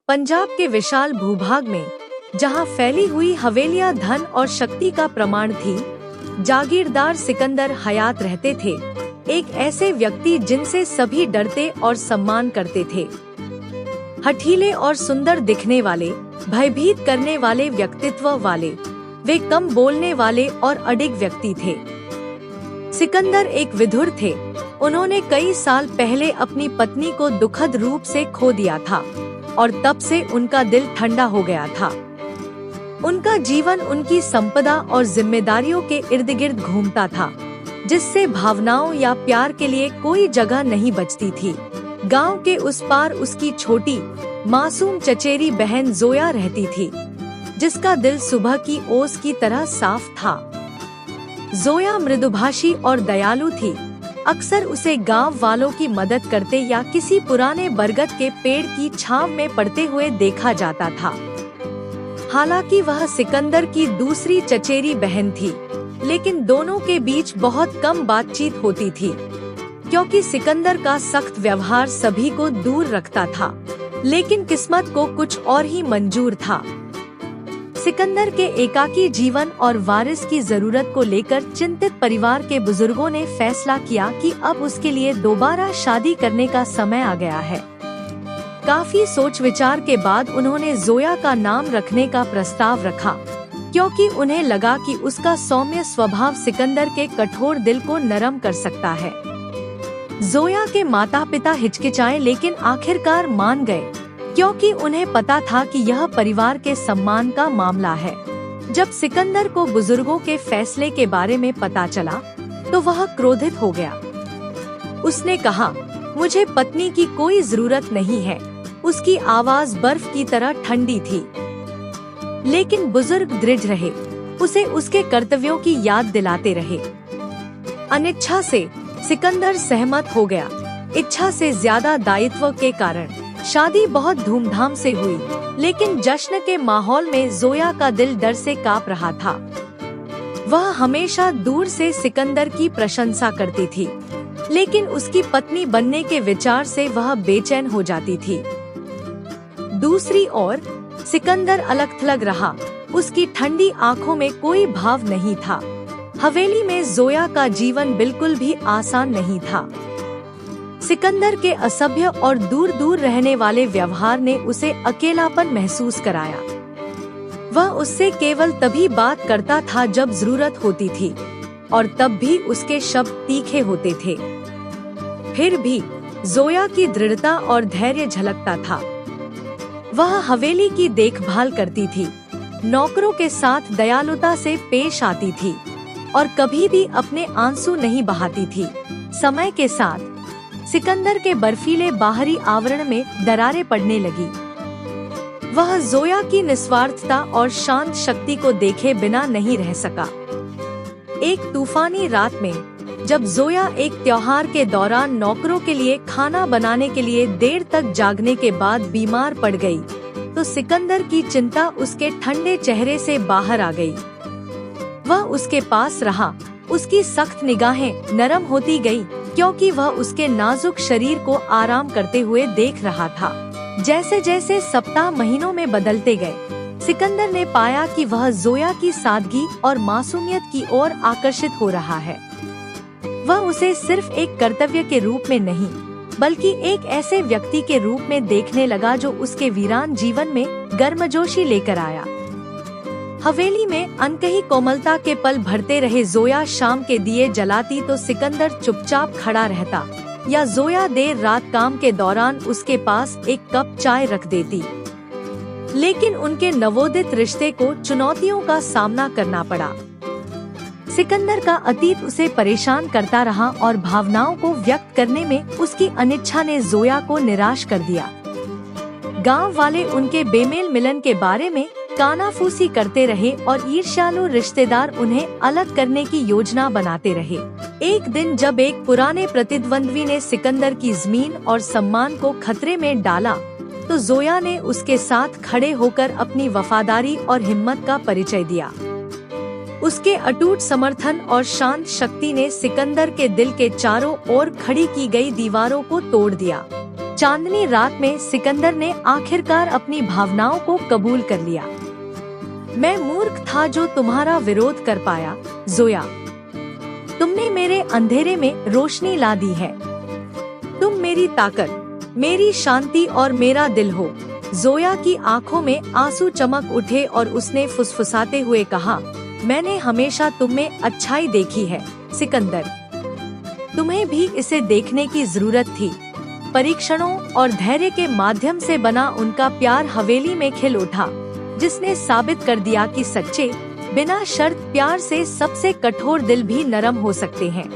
पंजाब के विशाल भूभाग में, जहां फैली हुई हवेलियां धन और शक्ति का प्रमाण थी, जागीरदार सिकंदर हयात रहते थे। एक ऐसे व्यक्ति जिनसे सभी डरते और सम्मान करते थे। हठीले और सुंदर दिखने वाले, भयभीत करने वाले व्यक्तित्व वाले, वे कम बोलने वाले और अडिग व्यक्ति थे। सिकंदर एक विधुर थे। उन्होंने कई साल पहले अपनी पत्नी को दुखद रूप से खो दिया था और तब से उनका दिल ठंडा हो गया था। उनका जीवन उनकी संपदा और जिम्मेदारियों के इर्द गिर्द घूमता था, जिससे भावनाओं या प्यार के लिए कोई जगह नहीं बचती थी। गांव के उस पार उसकी छोटी मासूम चचेरी बहन जोया रहती थी, जिसका दिल सुबह की ओस की तरह साफ था। जोया मृदुभाषी और दयालु थी। अक्सर उसे गांव वालों की मदद करते या किसी पुराने बरगद के पेड़ की छांव में पड़ते हुए देखा जाता था। हालांकि वह सिकंदर की दूसरी चचेरी बहन थी, लेकिन दोनों के बीच बहुत कम बातचीत होती थी, क्योंकि सिकंदर का सख्त व्यवहार सभी को दूर रखता था। लेकिन किस्मत को कुछ और ही मंजूर था। सिकंदर के एकाकी जीवन और वारिस की जरूरत को लेकर चिंतित परिवार के बुजुर्गों ने फैसला किया कि अब उसके लिए दोबारा शादी करने का समय आ गया है। काफी सोच विचार के बाद उन्होंने जोया का नाम रखने का प्रस्ताव रखा, क्योंकि उन्हें लगा कि उसका सौम्य स्वभाव सिकंदर के कठोर दिल को नरम कर सकता है। जोया के माता पिता हिचकिचाए, लेकिन आखिरकार मान गए, क्योंकि उन्हें पता था कि यह परिवार के सम्मान का मामला है। जब सिकंदर को बुजुर्गों के फैसले के बारे में पता चला, तो वह क्रोधित हो गया। उसने कहा, मुझे पत्नी की कोई जरूरत नहीं है। उसकी आवाज बर्फ की तरह ठंडी थी। लेकिन बुजुर्ग दृढ़ रहे, उसे उसके कर्तव्यों की याद दिलाते रहे। अनिच्छा से सिकंदर सहमत हो गया। इच्छा से ज्यादा दायित्व के कारण शादी बहुत धूमधाम से हुई, लेकिन जश्न के माहौल में जोया का दिल डर से कांप रहा था। वह हमेशा दूर से सिकंदर की प्रशंसा करती थी, लेकिन उसकी पत्नी बनने के विचार से वह बेचैन हो जाती थी। दूसरी ओर सिकंदर अलग-थलग रहा। उसकी ठंडी आंखों में कोई भाव नहीं था। हवेली में जोया का जीवन बिल्कुल भी आसान नहीं था। सिकंदर के असभ्य और दूर दूर रहने वाले व्यवहार ने उसे अकेलापन महसूस कराया। वह उससे केवल तभी बात करता था जब जरूरत होती थी, और तब भी उसके शब्द तीखे होते थे। फिर भी जोया की दृढ़ता और धैर्य झलकता था। वह हवेली की देखभाल करती थी, नौकरों के साथ दयालुता से पेश आती थी, और कभी भी अपने आंसू नहीं बहाती थी। समय के साथ सिकंदर के बर्फीले बाहरी आवरण में दरारें पड़ने लगी। वह जोया की निस्वार्थता और शांत शक्ति को देखे बिना नहीं रह सका। एक तूफानी रात में, जब जोया एक त्योहार के दौरान नौकरों के लिए खाना बनाने के लिए देर तक जागने के बाद बीमार पड़ गई, तो सिकंदर की चिंता उसके ठंडे चेहरे से बाहर आ गई। वह उसके पास रहा। उसकी सख्त निगाहें नरम होती गई, क्योंकि वह उसके नाजुक शरीर को आराम करते हुए देख रहा था। जैसे जैसे सप्ताह महीनों में बदलते गए, सिकंदर ने पाया कि वह जोया की सादगी और मासूमियत की ओर आकर्षित हो रहा है। वह उसे सिर्फ एक कर्तव्य के रूप में नहीं, बल्कि एक ऐसे व्यक्ति के रूप में देखने लगा जो उसके वीरान जीवन में गर्मजोशी लेकर आया। हवेली में अनकही कोमलता के पल भरते रहे। जोया शाम के दिए जलाती तो सिकंदर चुपचाप खड़ा रहता, या जोया देर रात काम के दौरान उसके पास एक कप चाय रख देती। लेकिन उनके नवोदित रिश्ते को चुनौतियों का सामना करना पड़ा। सिकंदर का अतीत उसे परेशान करता रहा, और भावनाओं को व्यक्त करने में उसकी अनिच्छा ने जोया को निराश कर दिया। गांव वाले उनके बेमेल मिलन के बारे में कानाफूसी करते रहे, और ईर्ष्यालु रिश्तेदार उन्हें अलग करने की योजना बनाते रहे। एक दिन जब एक पुराने प्रतिद्वंद्वी ने सिकंदर की जमीन और सम्मान को खतरे में डाला, तो जोया ने उसके साथ खड़े होकर अपनी वफादारी और हिम्मत का परिचय दिया। उसके अटूट समर्थन और शांत शक्ति ने सिकंदर के दिल के चारों ओर खड़ी की गई दीवारों को तोड़ दिया। चांदनी रात में सिकंदर ने आखिरकार अपनी भावनाओं को कबूल कर लिया। मैं मूर्ख था जो तुम्हारा विरोध कर पाया, जोया। तुमने मेरे अंधेरे में रोशनी ला दी है। तुम मेरी ताकत, मेरी शांति और मेरा दिल हो। जोया की आंखों में आंसू चमक उठे और उसने फुसफुसाते हुए कहा, मैंने हमेशा तुम में अच्छाई देखी है, सिकंदर। तुम्हें भी इसे देखने की जरूरत थी। परीक्षणों और धैर्य के माध्यम से बना उनका प्यार हवेली में खिल उठा, जिसने साबित कर दिया कि सच्चे, बिना शर्त प्यार से सबसे कठोर दिल भी नरम हो सकते हैं।